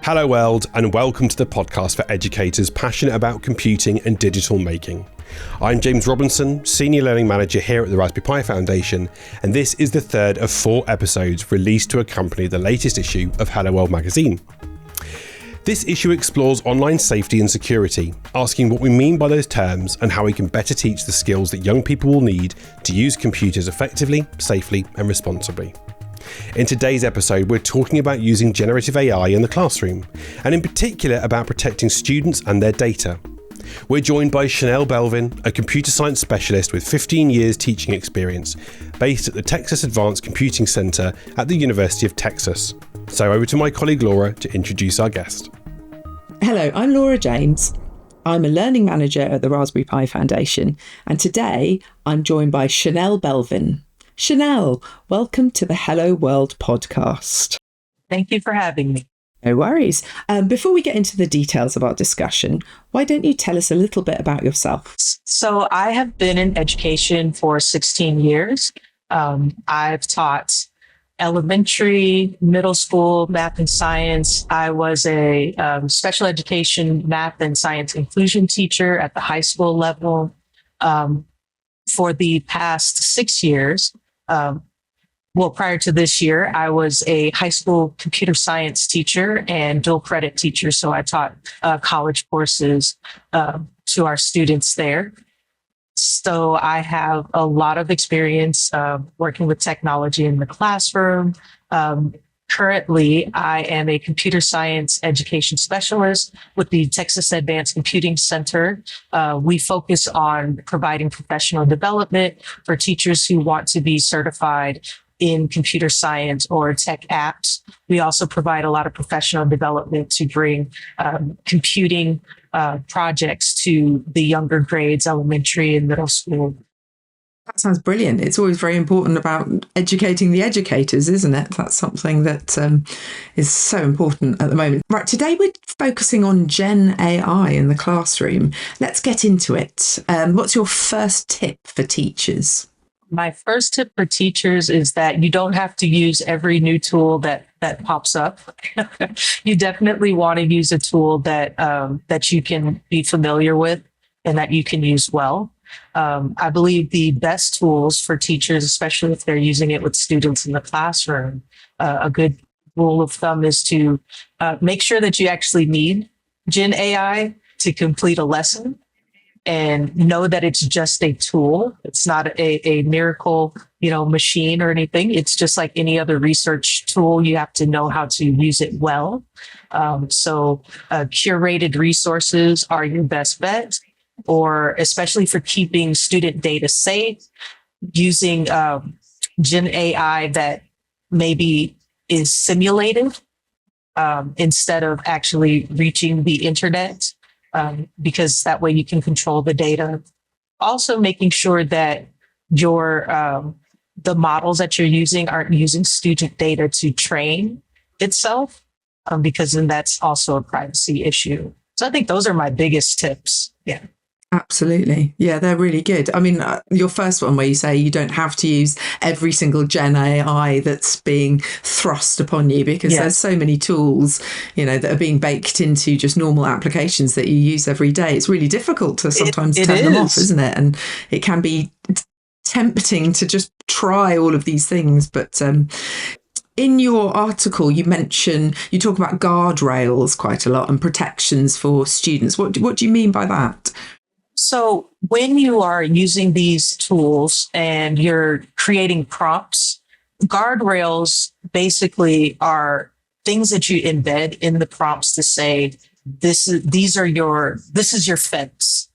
Hello world, and welcome to the podcast for educators passionate about computing and digital making. I'm James Robinson, Senior Learning Manager here at the Raspberry Pi Foundation, and this is the third of 4 episodes released to accompany the latest issue of Hello World magazine. This issue explores online safety and security, asking what we mean by those terms and how we can better teach the skills that young people will need to use computers effectively, safely, and responsibly. In today's episode, we're talking about using generative AI in the classroom, and in particular about protecting students and their data. We're joined by Chanel Belvin, a computer science specialist with 15 years teaching experience, based at the Texas Advanced Computing Center at the University of Texas. So over to my colleague Laura to introduce our guest. Hello, I'm Laura James. I'm a learning manager at the Raspberry Pi Foundation, and today I'm joined by Chanel Belvin. Chanel, welcome to the Hello World podcast. Thank you for having me. No worries. Before we get into the details of our discussion, why don't you tell us a little bit about yourself? So I have been in education for 16 years. I've taught elementary, middle school, math and science. I was a special education math and science inclusion teacher at the high school level. For the past 6 years, prior to this year, I was a high school computer science teacher and dual credit teacher. So I taught college courses to our students there. So I have a lot of experience working with technology in the classroom. Currently, I am a computer science education specialist with the Texas Advanced Computing Center. We focus on providing professional development for teachers who want to be certified in computer science or tech apps. We also provide a lot of professional development to bring computing projects to the younger grades, elementary and middle school. That sounds brilliant. It's always very important about educating the educators, isn't it? That's something that is so important at the moment. Right, today we're focusing on Gen AI in the classroom. Let's get into it. What's your first tip for teachers? My first tip for teachers is that you don't have to use every new tool that pops up. You definitely want to use a tool that you can be familiar with and that you can use well. I believe the best tools for teachers, especially if they're using it with students in the classroom, a good rule of thumb is to make sure that you actually need Gen AI to complete a lesson. And know that it's just a tool. It's not a miracle, machine or anything. It's just like any other research tool. You have to know how to use it well. So curated resources are your best bet, or especially for keeping student data safe, using Gen AI that maybe is simulated instead of actually reaching the internet. Because that way you can control the data. Also making sure that the models that you're using aren't using student data to train itself, because then that's also a privacy issue. So I think those are my biggest tips. Yeah. Absolutely. Yeah, they're really good. I mean, your first one where you say you don't have to use every single Gen AI that's being thrust upon you, because there's so many tools, that are being baked into just normal applications that you use every day. It's really difficult to sometimes turn them off, isn't it? And it can be tempting to just try all of these things. But in your article, you talk about guardrails quite a lot and protections for students. What do you mean by that? So when you are using these tools and you're creating prompts, guardrails basically are things that you embed in the prompts to say, this is your fence.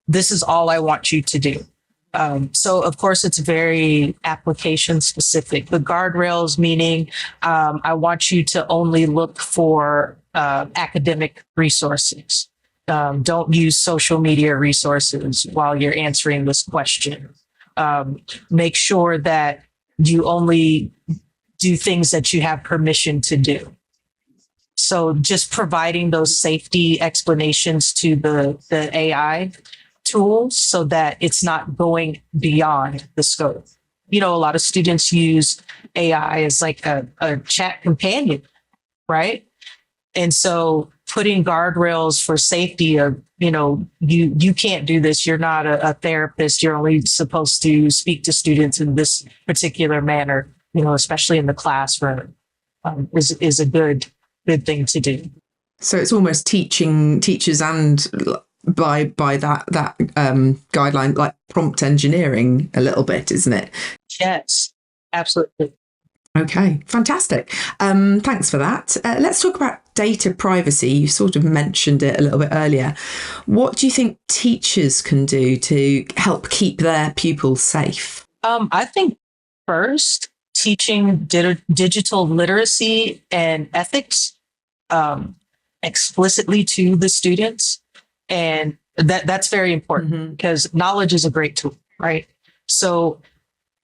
This is all I want you to do. So of course it's very application specific. The guardrails meaning, I want you to only look for academic resources. Don't use social media resources while you're answering this question. Make sure that you only do things that you have permission to do. So just providing those safety explanations to the AI tools so that it's not going beyond the scope. A lot of students use AI as like a chat companion, right? And so putting guardrails for safety of, you can't do this. You're not a therapist. You're only supposed to speak to students in this particular manner, especially in the classroom, is a good thing to do. So it's almost teaching teachers and by that guideline, like prompt engineering a little bit, isn't it? Yes, absolutely. Okay, fantastic. Thanks for that. Let's talk about data privacy. You sort of mentioned it a little bit earlier. What do you think teachers can do to help keep their pupils safe? I think first, teaching digital literacy and ethics explicitly to the students. And that's very important because knowledge is a great tool, right? So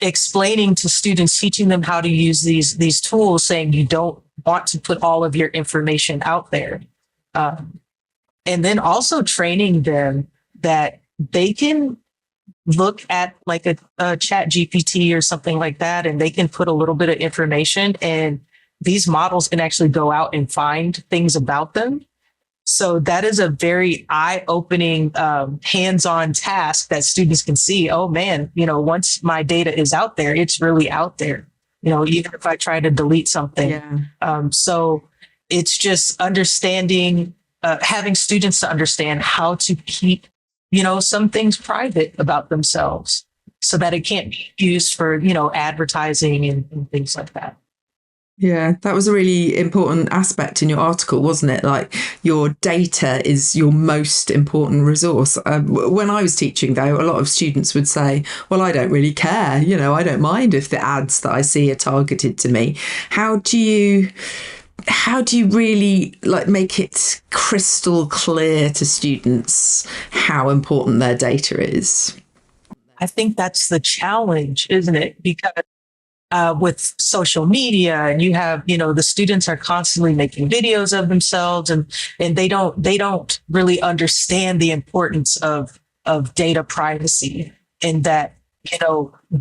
explaining to students, teaching them how to use these tools, saying you don't want to put all of your information out there. And then also training them that they can look at like a chat GPT or something like that, and they can put a little bit of information, and these models can actually go out and find things about them. So that is a very eye-opening, hands-on task that students can see. Oh man, once my data is out there, it's really out there. Even if I try to delete something. Yeah. So it's just understanding, having students to understand how to keep, some things private about themselves so that it can't be used for, advertising and things like that. Yeah, that was a really important aspect in your article, wasn't it? Like your data is your most important resource. When I was teaching, though, a lot of students would say, well, I don't really care. I don't mind if the ads that I see are targeted to me. How do you really make it crystal clear to students how important their data is? I think that's the challenge, isn't it? Because with social media, and you have, the students are constantly making videos of themselves, and they don't really understand the importance of data privacy, and that,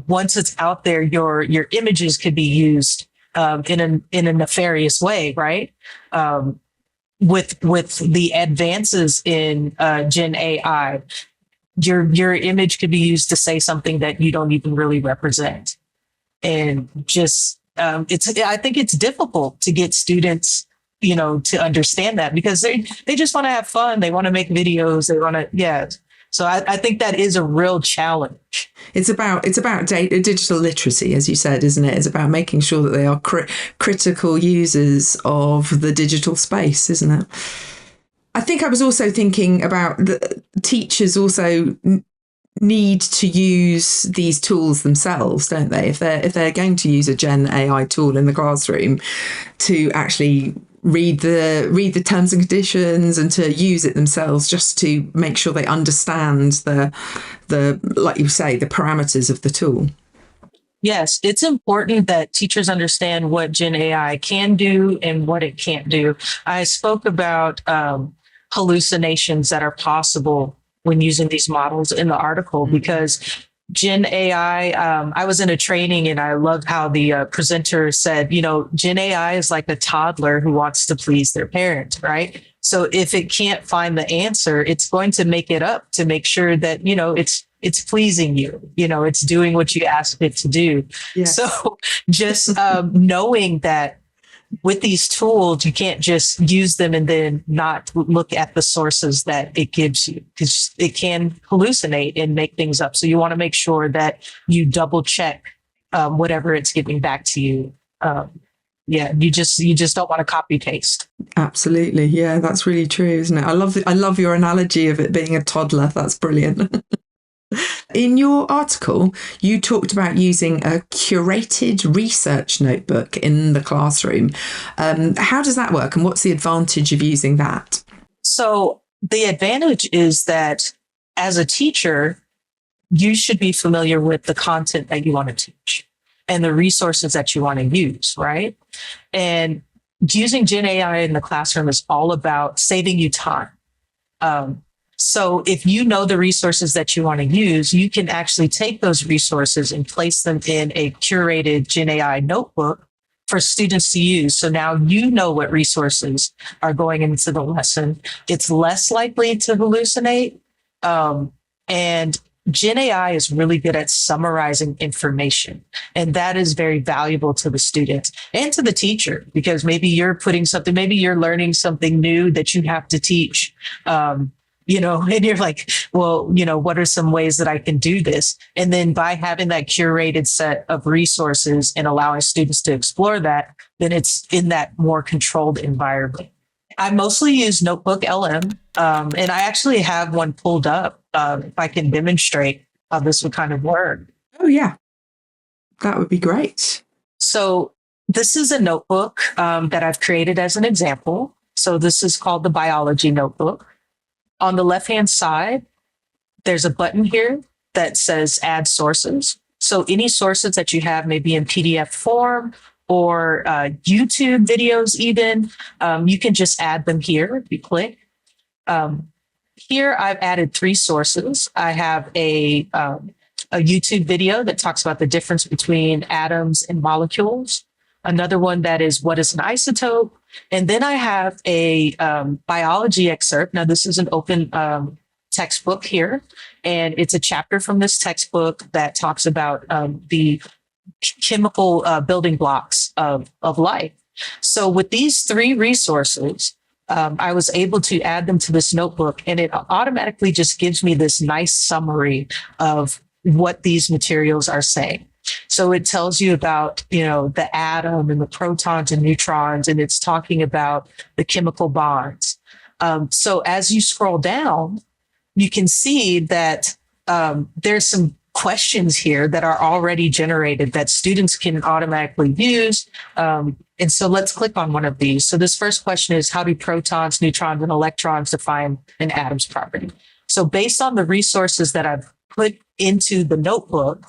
once it's out there, your images could be used in a nefarious way, right? With the advances in Gen AI, your image could be used to say something that you don't even really represent. And just, I think it's difficult to get students, to understand that, because they just want to have fun. They want to make videos. They want to, So I think that is a real challenge. It's about digital literacy, as you said, isn't it? It's about making sure that they are critical users of the digital space, isn't it? I think I was also thinking about the teachers also need to use these tools themselves, don't they? If they're going to use a Gen AI tool in the classroom, to actually read the terms and conditions and to use it themselves, just to make sure they understand the like you say, the parameters of the tool. Yes, it's important that teachers understand what Gen AI can do and what it can't do. I spoke about hallucinations that are possible when using these models in the article, because Gen AI, I was in a training and I loved how the presenter said, Gen AI is like a toddler who wants to please their parent, right? So if it can't find the answer, it's going to make it up to make sure that, it's pleasing you, it's doing what you asked it to do. Yes. So just knowing that with these tools, you can't just use them and then not look at the sources that it gives you, because it can hallucinate and make things up. So you want to make sure that you double check whatever it's giving back to you. You just don't want to copy paste. Absolutely. Yeah, that's really true, isn't it? I love your analogy of it being a toddler. That's brilliant. In your article, you talked about using a curated research notebook in the classroom. How does that work, and what's the advantage of using that? So the advantage is that as a teacher, you should be familiar with the content that you want to teach and the resources that you want to use, right? And using Gen AI in the classroom is all about saving you time. So if you know the resources that you want to use, you can actually take those resources and place them in a curated Gen AI notebook for students to use. So now you know what resources are going into the lesson. It's less likely to hallucinate. And Gen AI is really good at summarizing information. And that is very valuable to the students and to the teacher, because maybe you're maybe you're learning something new that you have to teach. And you're like, well, what are some ways that I can do this? And then by having that curated set of resources and allowing students to explore that, then it's in that more controlled environment. I mostly use Notebook LM, and I actually have one pulled up if I can demonstrate how this would kind of work. Oh, yeah. That would be great. So this is a notebook that I've created as an example. So this is called the biology notebook. On the left-hand side, there's a button here that says add sources. So any sources that you have, maybe in PDF form or YouTube videos even, you can just add them here if you click. Here, I've added 3 sources. I have a YouTube video that talks about the difference between atoms and molecules. Another one that is what is an isotope. And then I have a biology excerpt. Now, this is an open textbook here, and it's a chapter from this textbook that talks about the chemical building blocks of life. So with these 3 resources, I was able to add them to this notebook, and it automatically just gives me this nice summary of what these materials are saying. So it tells you about, the atom and the protons and neutrons, and it's talking about the chemical bonds. So as you scroll down, you can see that there's some questions here that are already generated that students can automatically use. And so let's click on one of these. So this first question is, how do protons, neutrons, and electrons define an atom's property? So based on the resources that I've put into the notebook,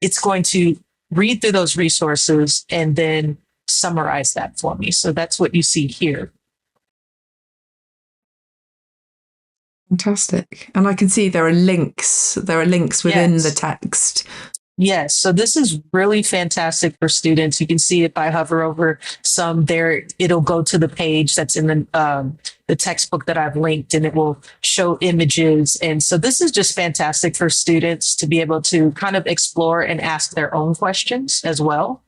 it's going to read through those resources and then summarize that for me. So that's what you see here. Fantastic. And I can see there are links. There are links within the text. Yes. So this is really fantastic for students. You can see if I hover over some there, it'll go to the page that's in the textbook that I've linked, and it will show images. And so this is just fantastic for students to be able to kind of explore and ask their own questions as well.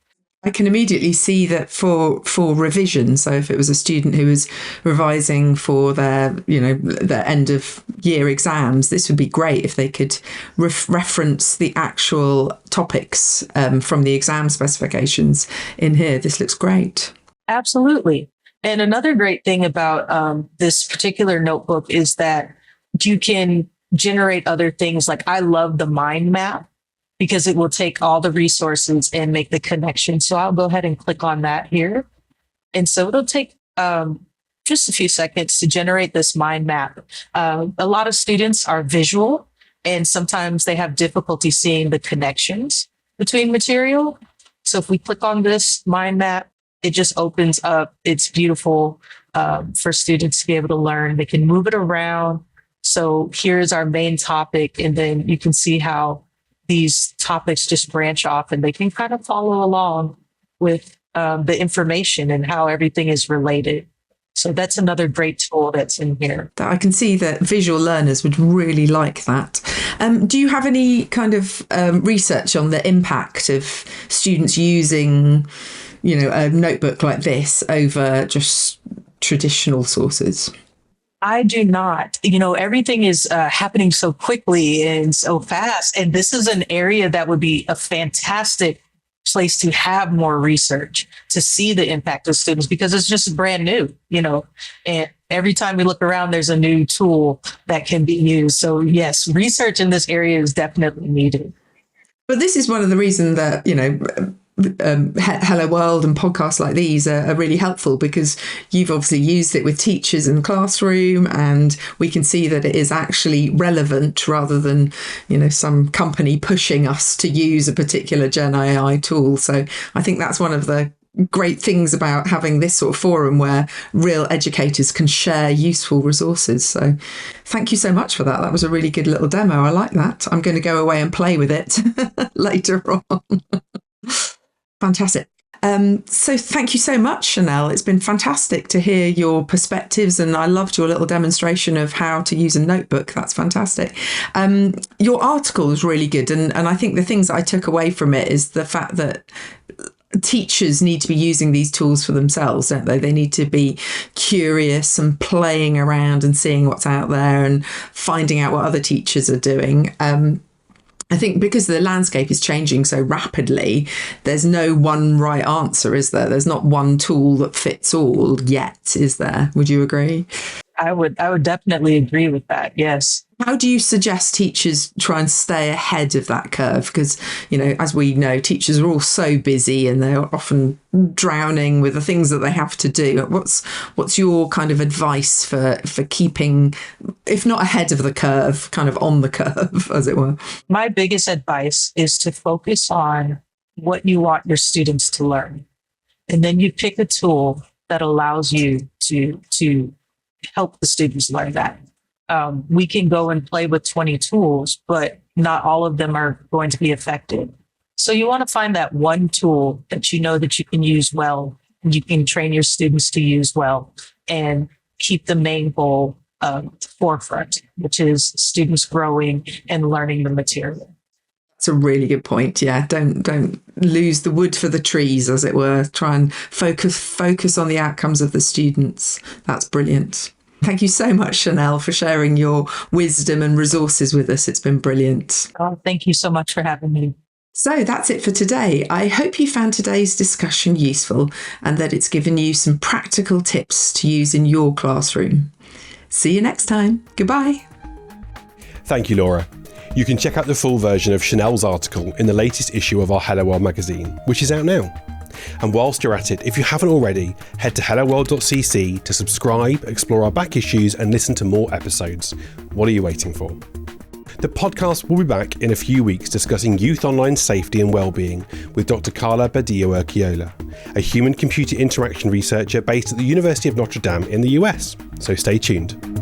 I can immediately see that for revision. So if it was a student who was revising for their end of year exams, this would be great if they could reference the actual topics from the exam specifications in here. This looks great. Absolutely. And another great thing about this particular notebook is that you can generate other things. Like, I love the mind map, because it will take all the resources and make the connection. So I'll go ahead and click on that here. And so it'll take just a few seconds to generate this mind map. A lot of students are visual, and sometimes they have difficulty seeing the connections between material. So if we click on this mind map, it just opens up. It's beautiful for students to be able to learn. They can move it around. So here's our main topic, and then you can see how these topics just branch off, and they can kind of follow along with the information and how everything is related. So that's another great tool that's in here. I can see that visual learners would really like that. Do you have any kind of research on the impact of students using, a notebook like this over just traditional sources? I do not. Everything is happening so quickly and so fast. And this is an area that would be a fantastic place to have more research, to see the impact of students, because it's just brand new, and every time we look around, there's a new tool that can be used. So yes, research in this area is definitely needed. But this is one of the reasons that, Hello World and podcasts like these are really helpful, because you've obviously used it with teachers in the classroom, and we can see that it is actually relevant rather than, some company pushing us to use a particular Gen AI tool. So I think that's one of the great things about having this sort of forum where real educators can share useful resources. So thank you so much for that. That was a really good little demo. I like that. I'm going to go away and play with it later on. Fantastic. So thank you so much, Chanel. It's been fantastic to hear your perspectives, and I loved your little demonstration of how to use a notebook. That's fantastic. Your article is really good, and I think the things I took away from it is the fact that teachers need to be using these tools for themselves, don't they? They need to be curious and playing around and seeing what's out there and finding out what other teachers are doing. I think because the landscape is changing so rapidly, there's no one right answer, is there? There's not one tool that fits all yet, is there? Would you agree? I would definitely agree with that. Yes. How do you suggest teachers try and stay ahead of that curve? Because, as we know, teachers are all so busy and they're often drowning with the things that they have to do. What's your kind of advice for keeping, if not ahead of the curve, kind of on the curve, as it were? My biggest advice is to focus on what you want your students to learn. And then you pick a tool that allows you to help the students learn that. We can go and play with 20 tools, but not all of them are going to be effective. So you want to find that one tool that you know that you can use well, and you can train your students to use well, and keep the main goal forefront, which is students growing and learning the material. That's a really good point. Yeah, don't lose the wood for the trees, as it were. Try and focus on the outcomes of the students. That's brilliant. Thank you so much, Chanel, for sharing your wisdom and resources with us. It's been brilliant. Oh, thank you so much for having me. So that's it for today. I hope you found today's discussion useful and that it's given you some practical tips to use in your classroom. See you next time. Goodbye. Thank you, Laura. You can check out the full version of Chanel's article in the latest issue of our Hello World magazine, which is out now. And whilst you're at it, if you haven't already, head to helloworld.cc to subscribe, explore our back issues and listen to more episodes. What are you waiting for? The podcast will be back in a few weeks discussing youth online safety and wellbeing with Dr. Carla Badillo-Urquiola, a human-computer interaction researcher based at the University of Notre Dame in the US. So stay tuned.